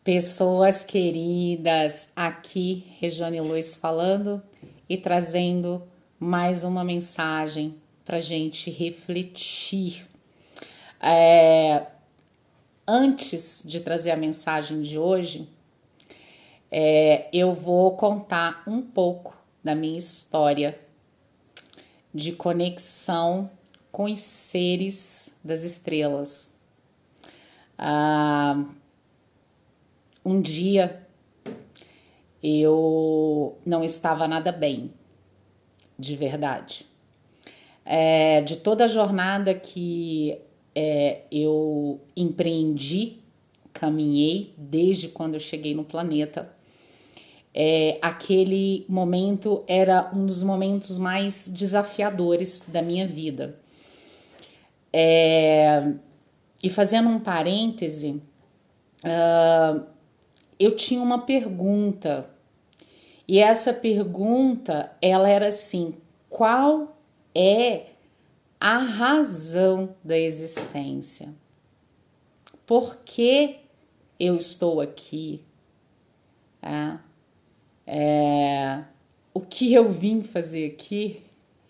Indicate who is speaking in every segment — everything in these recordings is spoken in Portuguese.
Speaker 1: Pessoas queridas, aqui Regiane Luiz falando e trazendo mais uma mensagem para gente refletir. É, Antes de trazer a mensagem de hoje, eu vou contar um pouco da minha história de conexão com os seres das estrelas. Um dia eu não estava nada bem, de verdade. De toda a jornada que eu empreendi, caminhei desde quando eu cheguei no planeta, aquele momento era um dos momentos mais desafiadores da minha vida. E fazendo um parêntese, eu tinha uma pergunta. E essa pergunta, ela era assim: qual é a razão da existência? Por que eu estou aqui? O que eu vim fazer aqui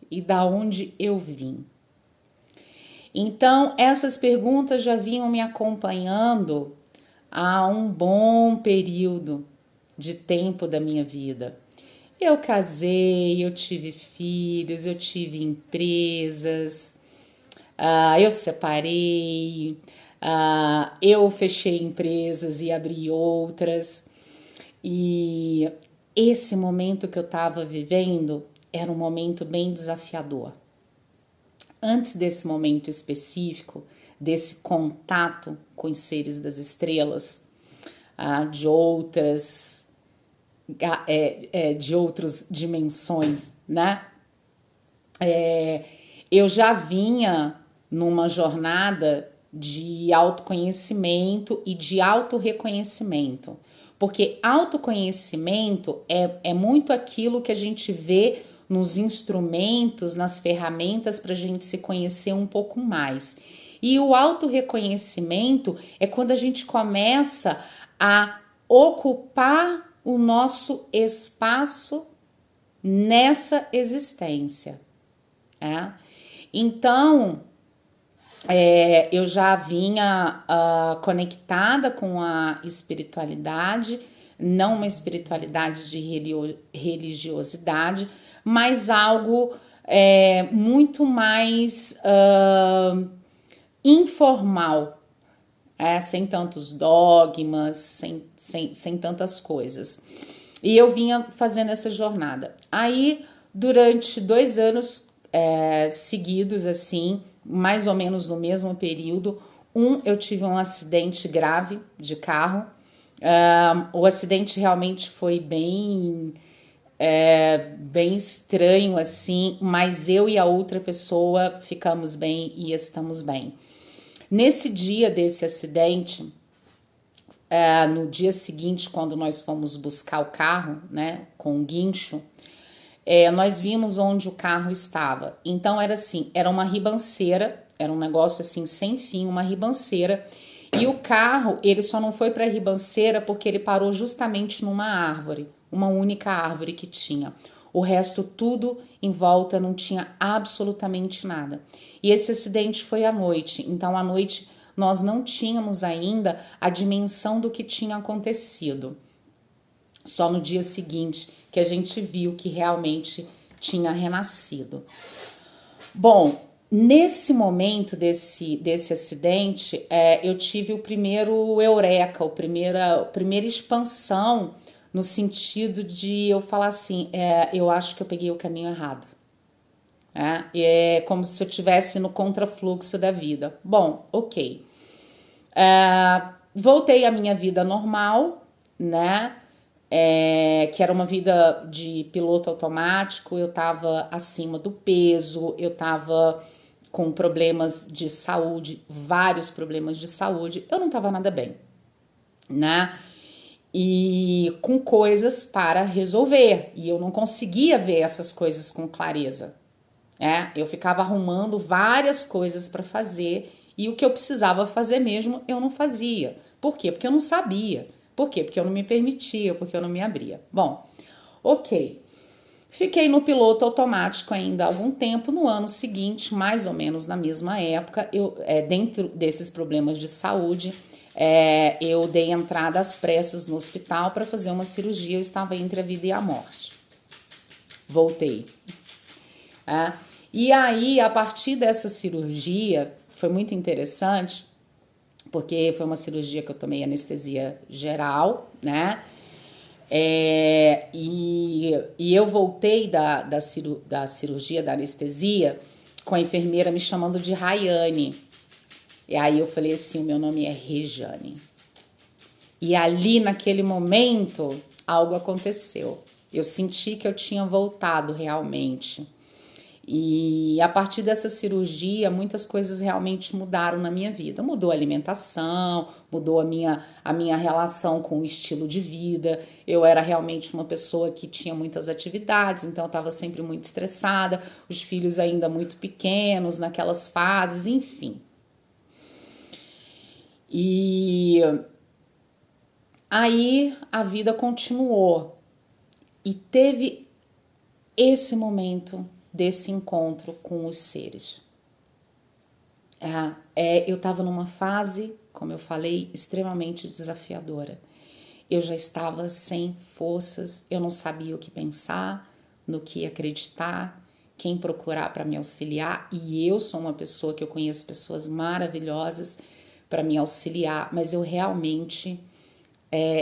Speaker 1: e da onde eu vim? Então, essas perguntas já vinham me acompanhando há um bom período de tempo da minha vida. Eu casei, eu tive filhos, eu tive empresas, eu separei, eu fechei empresas e abri outras. E esse momento que eu estava vivendo era um momento bem desafiador. Antes desse momento específico, desse contato com os seres das estrelas, de outras de outras dimensões, né? Eu já vinha numa jornada de autoconhecimento e de autorreconhecimento, porque autoconhecimento é muito aquilo que a gente vê nos instrumentos, nas ferramentas para a gente se conhecer um pouco mais. E o autorreconhecimento é quando a gente começa a ocupar o nosso espaço nessa existência. Então, eu já vinha conectada com a espiritualidade, não uma espiritualidade de religiosidade, mas algo muito mais informal, sem tantos dogmas, sem tantas coisas. E eu vinha fazendo essa jornada. Aí, durante 2 anos seguidos, assim, mais ou menos no mesmo período, eu tive um acidente grave de carro. O acidente realmente foi bem estranho, assim, mas eu e a outra pessoa ficamos bem e estamos bem. Nesse dia desse acidente, no dia seguinte, quando nós fomos buscar o carro, né, com o guincho, nós vimos onde o carro estava. Então era assim, era uma ribanceira, era um negócio assim sem fim, uma ribanceira. E o carro, ele só não foi para a ribanceira porque ele parou justamente numa árvore, uma única árvore que tinha. O resto tudo em volta não tinha absolutamente nada. E esse acidente foi à noite, então à noite nós não tínhamos ainda a dimensão do que tinha acontecido. Só no dia seguinte que a gente viu que realmente tinha renascido. Bom, nesse momento desse acidente, eu tive o primeiro eureka, a primeira expansão, no sentido de eu falar assim, eu acho que eu peguei o caminho errado. É como se eu estivesse no contrafluxo da vida. Bom, ok. Voltei à minha vida normal, né? Que era uma vida de piloto automático. Eu tava acima do peso, eu tava com problemas de saúde, vários problemas de saúde. Eu não tava nada bem, né? E com coisas para resolver. E eu não conseguia ver essas coisas com clareza. Eu ficava arrumando várias coisas para fazer e o que eu precisava fazer mesmo eu não fazia. Por quê? Porque eu não sabia. Por quê? Porque eu não me permitia, porque eu não me abria. Bom, ok. Fiquei no piloto automático ainda há algum tempo. No ano seguinte, mais ou menos na mesma época, dentro desses problemas de saúde, eu dei entrada às pressas no hospital para fazer uma cirurgia. Eu estava entre a vida e a morte. Voltei. E aí, a partir dessa cirurgia, foi muito interessante, porque foi uma cirurgia que eu tomei anestesia geral, né? E eu voltei da cirurgia, da anestesia, com a enfermeira me chamando de Rayane. E aí eu falei assim, o meu nome é Rejane. E ali, naquele momento, algo aconteceu. Eu senti que eu tinha voltado realmente. E a partir dessa cirurgia, muitas coisas realmente mudaram na minha vida. Mudou a alimentação, mudou a minha relação com o estilo de vida. Eu era realmente uma pessoa que tinha muitas atividades, então eu estava sempre muito estressada, os filhos ainda muito pequenos, naquelas fases, enfim. E aí a vida continuou. E teve esse momento desse encontro com os seres. Eu estava numa fase, como eu falei, extremamente desafiadora. Eu já estava sem forças, eu não sabia o que pensar, no que acreditar, quem procurar para me auxiliar. E eu sou uma pessoa que eu conheço pessoas maravilhosas para me auxiliar, mas eu realmente,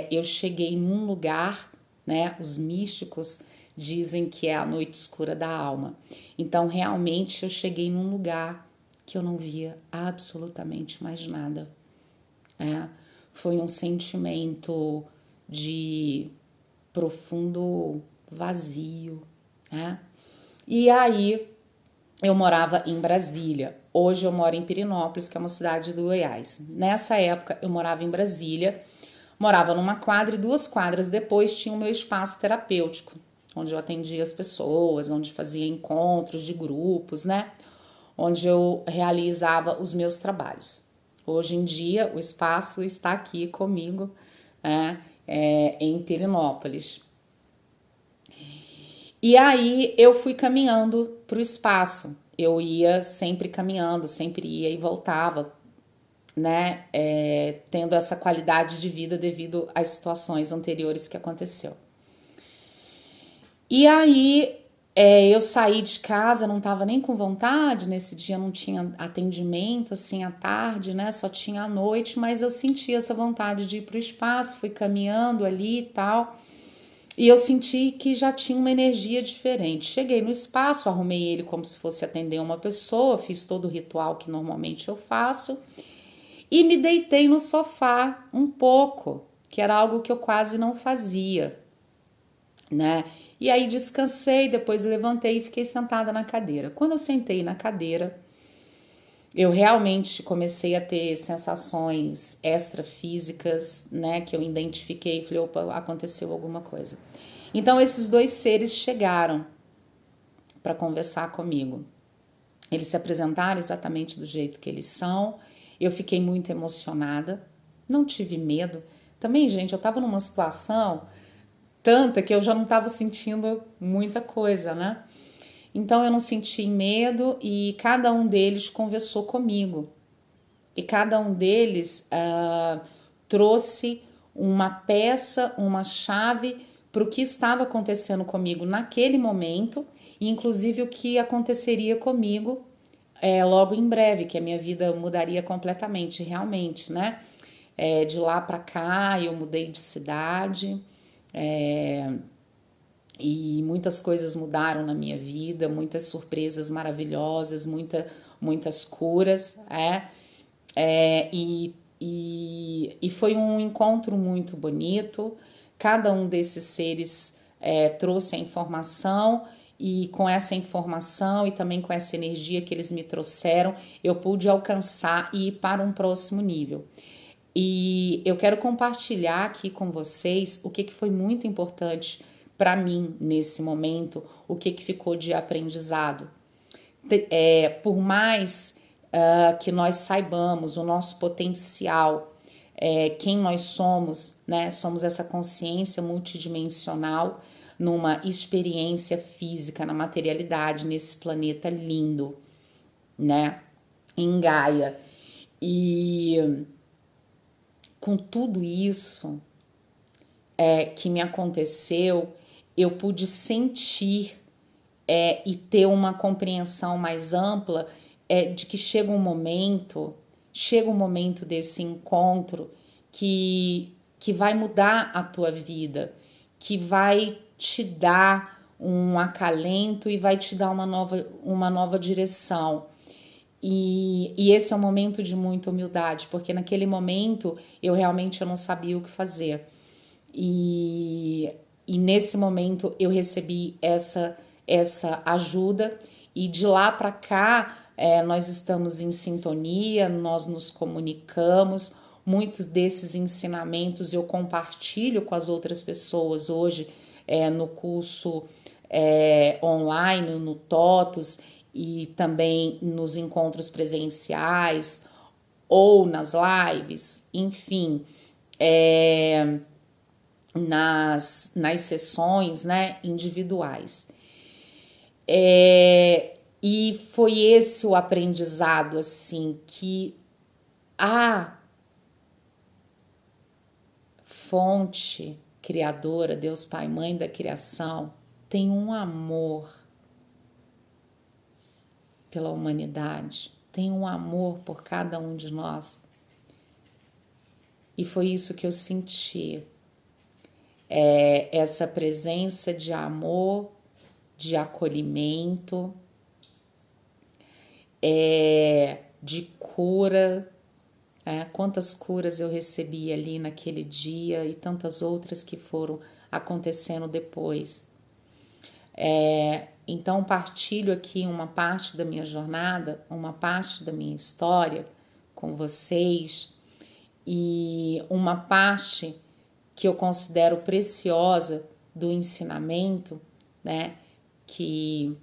Speaker 1: eu cheguei num lugar, né, os místicos dizem que é a noite escura da alma. Então, realmente, eu cheguei num lugar que eu não via absolutamente mais nada. Foi um sentimento de profundo vazio. E aí, eu morava em Brasília. Hoje eu moro em Pirenópolis, que é uma cidade do Goiás. Nessa época, eu morava em Brasília. Morava numa quadra e 2 quadras depois tinha o meu espaço terapêutico, onde eu atendia as pessoas, onde fazia encontros de grupos, né? Onde eu realizava os meus trabalhos. Hoje em dia, o espaço está aqui comigo, né? Em Pirenópolis. E aí, eu fui caminhando para o espaço. Eu ia sempre caminhando, sempre ia e voltava, né? Tendo essa qualidade de vida devido às situações anteriores que aconteceu. E aí, eu saí de casa, não tava nem com vontade, nesse dia não tinha atendimento, assim, à tarde, né, só tinha à noite, mas eu senti essa vontade de ir pro espaço, fui caminhando ali e tal, e eu senti que já tinha uma energia diferente. Cheguei no espaço, arrumei ele como se fosse atender uma pessoa, fiz todo o ritual que normalmente eu faço, e me deitei no sofá um pouco, que era algo que eu quase não fazia, né? E aí descansei, depois levantei e fiquei sentada na cadeira. Quando eu sentei na cadeira, eu realmente comecei a ter sensações extrafísicas, né? Que eu identifiquei e falei, opa, aconteceu alguma coisa. Então esses 2 seres chegaram para conversar comigo. Eles se apresentaram exatamente do jeito que eles são. Eu fiquei muito emocionada, não tive medo. Também, gente, eu tava numa situação tanta que eu já não estava sentindo muita coisa, né? Então eu não senti medo e cada um deles conversou comigo. E cada um deles trouxe uma peça, uma chave para o que estava acontecendo comigo naquele momento e inclusive o que aconteceria comigo logo em breve, que a minha vida mudaria completamente, realmente, né? De lá para cá eu mudei de cidade, e muitas coisas mudaram na minha vida, muitas surpresas maravilhosas, muitas curas, e foi um encontro muito bonito. Cada um desses seres trouxe a informação, e com essa informação e também com essa energia que eles me trouxeram, eu pude alcançar e ir para um próximo nível. E eu quero compartilhar aqui com vocês o que foi muito importante para mim nesse momento, o que ficou de aprendizado. Por mais que nós saibamos o nosso potencial, quem nós somos, né? Somos essa consciência multidimensional numa experiência física, na materialidade, nesse planeta lindo, né? Em Gaia. E com tudo isso que me aconteceu, eu pude sentir e ter uma compreensão mais ampla de que chega um momento desse encontro que vai mudar a tua vida, que vai te dar um acalento e vai te dar uma nova direção. E esse é um momento de muita humildade, porque naquele momento eu realmente não sabia o que fazer. E nesse momento eu recebi essa ajuda, e de lá para cá nós estamos em sintonia, nós nos comunicamos. Muitos desses ensinamentos eu compartilho com as outras pessoas hoje no curso online, no TOTUS, e também nos encontros presenciais ou nas lives, enfim, nas sessões, né, individuais. E foi esse o aprendizado, assim, que a fonte criadora, Deus Pai, Mãe da criação, tem um amor pela humanidade, tem um amor por cada um de nós. E foi isso que eu senti, essa presença de amor, de acolhimento, de cura. Quantas curas eu recebi ali naquele dia e tantas outras que foram acontecendo depois. Então partilho aqui uma parte da minha jornada, uma parte da minha história com vocês, e uma parte que eu considero preciosa do ensinamento, né, que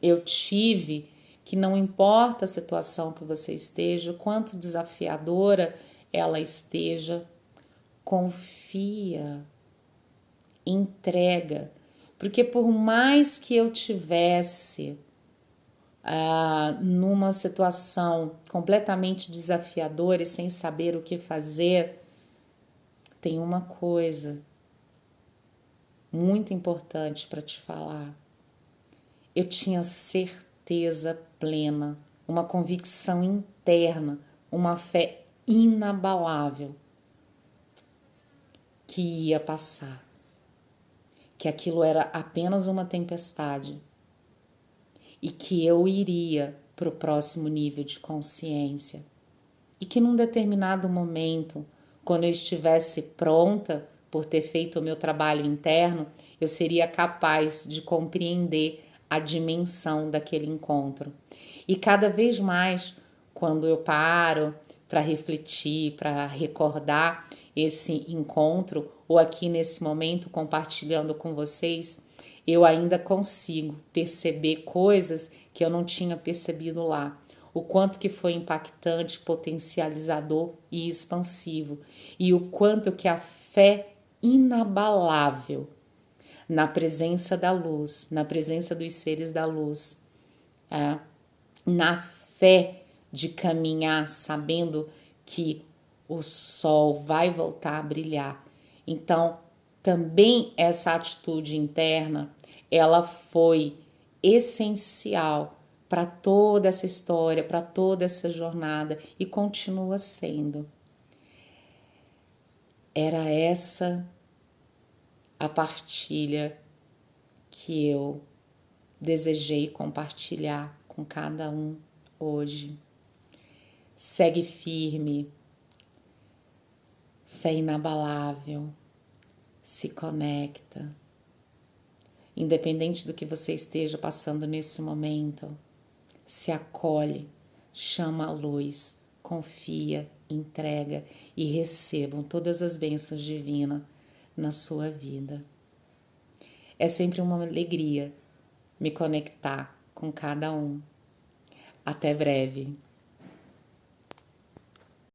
Speaker 1: eu tive, que não importa a situação que você esteja, o quanto desafiadora ela esteja, confia, entrega. Porque por mais que eu tivesse numa situação completamente desafiadora e sem saber o que fazer, tem uma coisa muito importante para te falar. Eu tinha certeza plena, uma convicção interna, uma fé inabalável que ia passar, que aquilo era apenas uma tempestade e que eu iria para o próximo nível de consciência, e que num determinado momento, quando eu estivesse pronta por ter feito o meu trabalho interno, eu seria capaz de compreender a dimensão daquele encontro. E cada vez mais, quando eu paro para refletir, para recordar esse encontro, ou aqui nesse momento compartilhando com vocês, eu ainda consigo perceber coisas que eu não tinha percebido lá. O quanto que foi impactante, potencializador e expansivo. E o quanto que a fé inabalável na presença da luz, na presença dos seres da luz, na fé de caminhar sabendo que o sol vai voltar a brilhar. Então, também essa atitude interna, ela foi essencial para toda essa história, para toda essa jornada, e continua sendo. Era essa a partilha que eu desejei compartilhar com cada um hoje. Segue firme, fé inabalável, se conecta. Independente do que você esteja passando nesse momento, se acolhe, chama a luz, confia, entrega e recebam todas as bênçãos divinas na sua vida. É sempre uma alegria me conectar com cada um. Até breve.